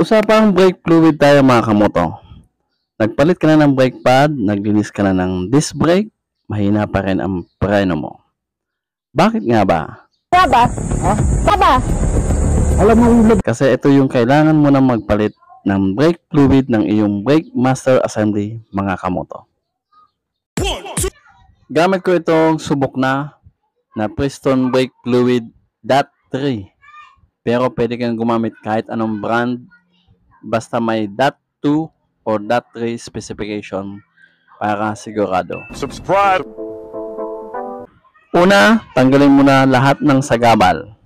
Usapang brake fluid tayo mga kamoto. Nagpalit ka na ng brake pad, naglinis ka na ng disc brake, mahina pa rin ang preno mo. Bakit nga ba? Baba? Ha? Baba? Alam mo, Kasi ito yung kailangan mo na magpalit ng brake fluid ng iyong brake master assembly mga kamoto. Gamit ko itong subok na Prestone brake fluid .3. Pero pwede kang gumamit kahit anong brand basta may .2 or .3 specification para sigurado. Subscribe! Una, tanggalin mo na lahat ng sagabal.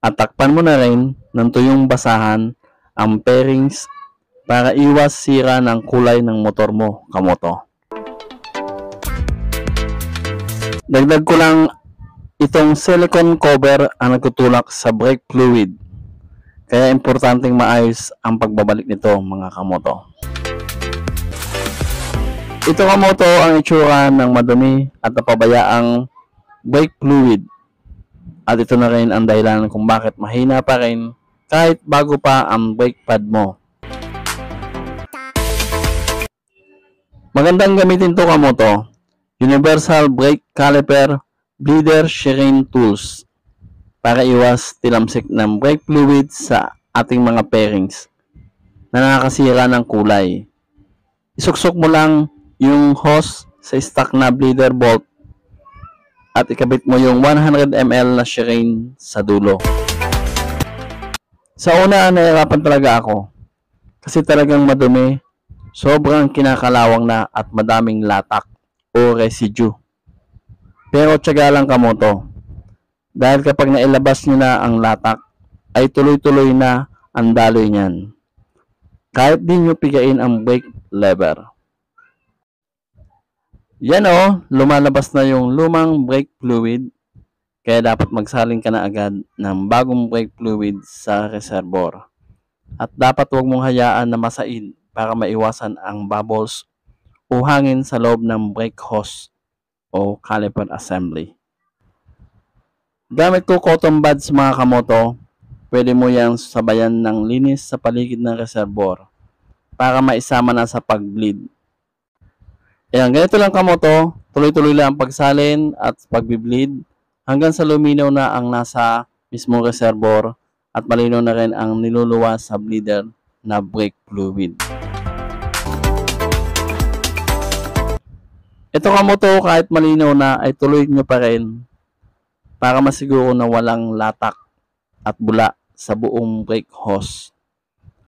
At takpan mo na rin ng tuyong basahan ang pairings para iwas sira ng kulay ng motor mo, kamoto. Dagdag ko lang itong silicone cover ang nagtutulak sa brake fluid. Kaya importanteng maayos ang pagbabalik nito mga kamoto. Ito kamoto ang itsura ng madumi at napabayaang brake fluid. At ito na rin ang dahilan kung bakit mahina pa rin kahit bago pa ang brake pad mo. Magandang gamitin to kamoto. Universal brake caliper bleeder shearing tools para iwas tilamsik ng brake fluid sa ating mga pairings na nakakasira ng kulay. Isuksok mo lang yung hose sa stock na bleeder bolt at ikabit mo yung 100 ml na shearing sa dulo. Sa una, nahirapan talaga ako kasi talagang madumi, sobrang kinakalawang na at madaming latak o residue. Pero tiyaga lang kamoto. Dahil kapag nailabas nyo na ang latak, ay tuloy-tuloy na ang daloy niyan. Kahit di nyo pigain ang brake lever. Yan o, lumalabas na yung lumang brake fluid. Kaya dapat magsalin ka na agad ng bagong brake fluid sa reservoir. At dapat huwag mong hayaan na masaid para maiwasan ang bubbles o hangin sa loob ng brake hose o caliper assembly. Gamit ko cotton buds mga kamoto, pwede mo yang sabayan ng linis sa paligid ng reservoir para maisama na sa pag-bleed. Ayan, ganito lang kamoto, tuloy-tuloy lang ang pagsalin at pag-bleed hanggang sa luminaw na ang nasa mismong reservoir at malinaw na rin ang niluluwas sa bleeder na brake fluid. Ito kamoto, kahit malinaw na ay tuloy nyo pa rin para masiguro na walang latak at bula sa buong brake hose.